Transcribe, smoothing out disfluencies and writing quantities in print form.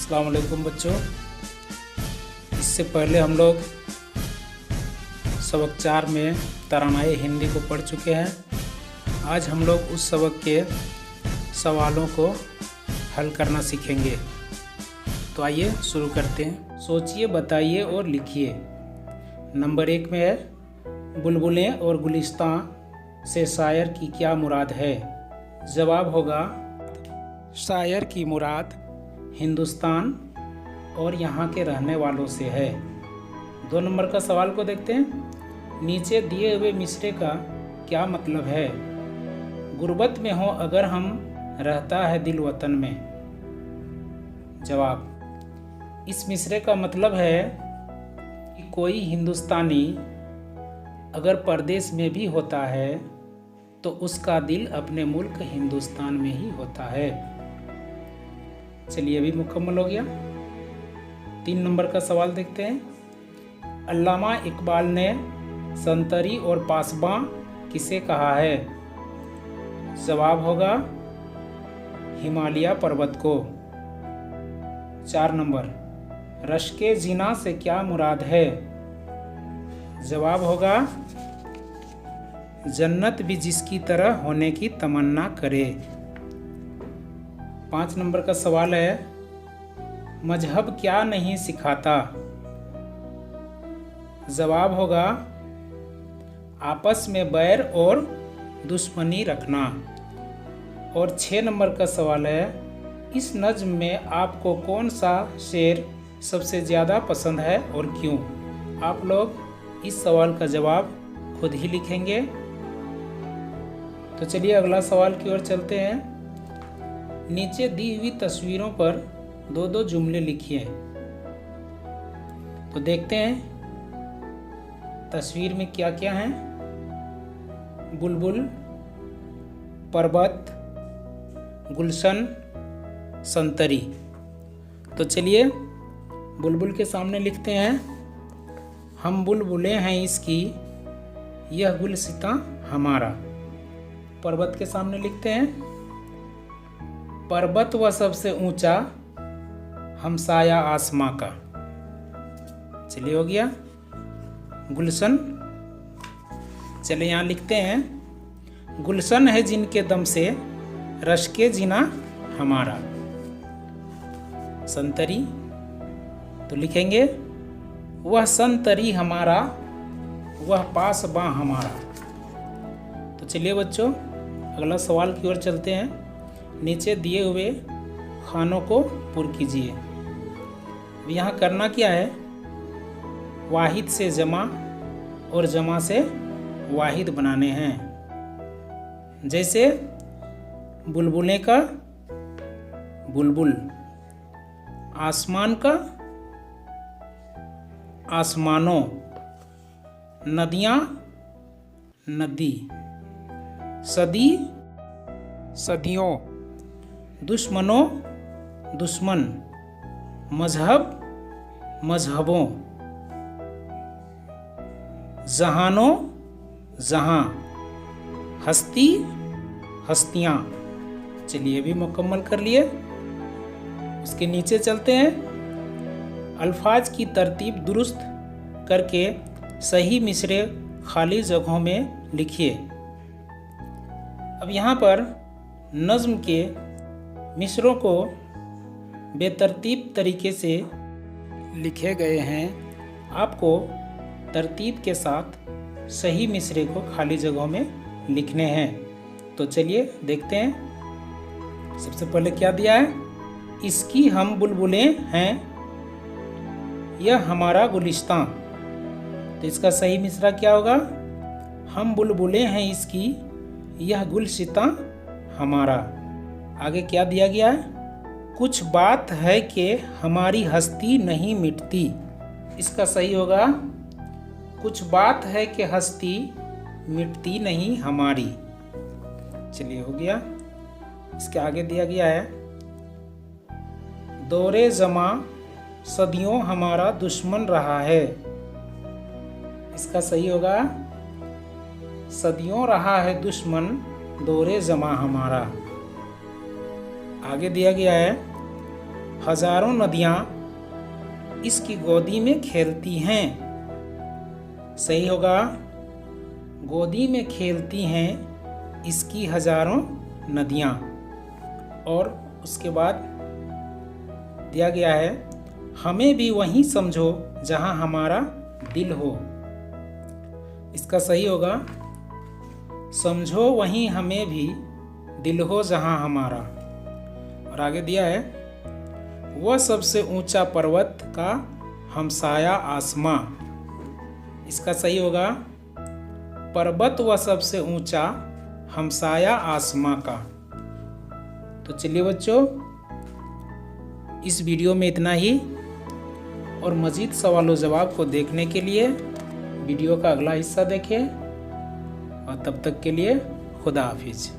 अस्सलाम वालेकुम बच्चों। इससे पहले हम लोग सबक 4 में तरानाए हिंदी को पढ़ चुके हैं। आज हम लोग उस सबक के सवालों को हल करना सीखेंगे। तो आइए शुरू करते हैं। सोचिए, बताइए और लिखिए। नंबर 1 में है, बुलबुलें और गुलिस्तां से शायर की क्या मुराद है? जवाब होगा, शायर की मुराद हिंदुस्तान और यहाँ के रहने वालों से है। 2 नंबर का सवाल को देखते हैं। नीचे दिए हुए मिसरे का क्या मतलब है? गुर्बत में हो अगर हम, रहता है दिल वतन में। जवाब, इस मिसरे का मतलब है कि कोई हिंदुस्तानी अगर परदेश में भी होता है तो उसका दिल अपने मुल्क हिंदुस्तान में ही होता है। चलिए, अभी मुकम्मल हो गया। 3 नंबर का सवाल देखते हैं। अल्लामा इकबाल ने संतरी और पासबां किसे कहा है? जवाब होगा, हिमालय पर्वत को। 4 नंबर, रश्के जिना से क्या मुराद है? जवाब होगा, जन्नत भी जिसकी तरह होने की तमन्ना करे। 5 नंबर का सवाल है, मजहब क्या नहीं सिखाता? जवाब होगा, आपस में बैर और दुश्मनी रखना। और 6 नंबर का सवाल है, इस नज्म में आपको कौन सा शेर सबसे ज़्यादा पसंद है और क्यों? आप लोग इस सवाल का जवाब खुद ही लिखेंगे। तो चलिए अगला सवाल की ओर चलते हैं। नीचे दी हुई तस्वीरों पर 2-2 जुमले लिखिए। तो देखते हैं तस्वीर में क्या क्या है। बुलबुल, पर्वत, गुलशन, संतरी। तो चलिए बुलबुल के सामने लिखते हैं, हम बुलबुलें हैं इसकी, यह गुलसितां हमारा। पर्वत के सामने लिखते हैं, पर्वत व सबसे ऊंचा, हमसाया आसमां का। चलिए हो गया। गुलशन, चलिए यहाँ लिखते हैं, गुलशन है जिनके दम से, रश्के जिना हमारा। संतरी, तो लिखेंगे, वह संतरी हमारा, वह पासबां हमारा। तो चलिए बच्चों अगला सवाल की ओर चलते हैं। नीचे दिए हुए खानों को पुर कीजिए। यहाँ करना क्या है, वाहिद से जमा और जमा से वाहिद बनाने हैं। जैसे बुलबुलें का बुलबुल, आसमान का आसमानों, नदियाँ नदी, सदी सदियों, दुश्मनों दुश्मन, मजहब मजहबों, जहानों जहां, हस्ती हस्तियां। चलिए भी मुकम्मल कर लिए। उसके नीचे चलते हैं। अल्फाज की तरतीब दुरुस्त करके सही मिसरे खाली जगहों में लिखिए। अब यहाँ पर नज़्म के मिसरों को बेतरतीब तरीके से लिखे गए हैं। आपको तरतीब के साथ सही मिसरे को खाली जगहों में लिखने हैं। तो चलिए देखते हैं। सबसे पहले क्या दिया है, इसकी हम बुलबुलें हैं, यह हमारा गुलिस्तां। तो इसका सही मिसरा क्या होगा, हम बुलबुलें हैं इसकी, यह गुलसितां हमारा। आगे क्या दिया गया है, कुछ बात है कि हमारी हस्ती नहीं मिटती। इसका सही होगा, कुछ बात है कि हस्ती मिटती नहीं हमारी। चलिए हो गया। इसके आगे दिया गया है, दौरे जमा सदियों हमारा दुश्मन रहा है। इसका सही होगा, सदियों रहा है दुश्मन दौरे जमा हमारा। आगे दिया गया है, हजारों नदियाँ इसकी गोदी में खेलती हैं। सही होगा, गोदी में खेलती हैं इसकी हजारों नदियाँ। और उसके बाद दिया गया है, हमें भी वहीं समझो जहाँ हमारा दिल हो। इसका सही होगा, समझो वहीं हमें भी दिल हो जहाँ हमारा। और आगे दिया है, वह सबसे ऊंचा पर्वत का हमसाया आसमां। इसका सही होगा, पर्वत वह सबसे ऊंचा हमसाया आसमां का। तो चलिए बच्चों, इस वीडियो में इतना ही, और मज़ीद सवालों जवाब को देखने के लिए वीडियो का अगला हिस्सा देखें। और तब तक के लिए खुदा हाफिज।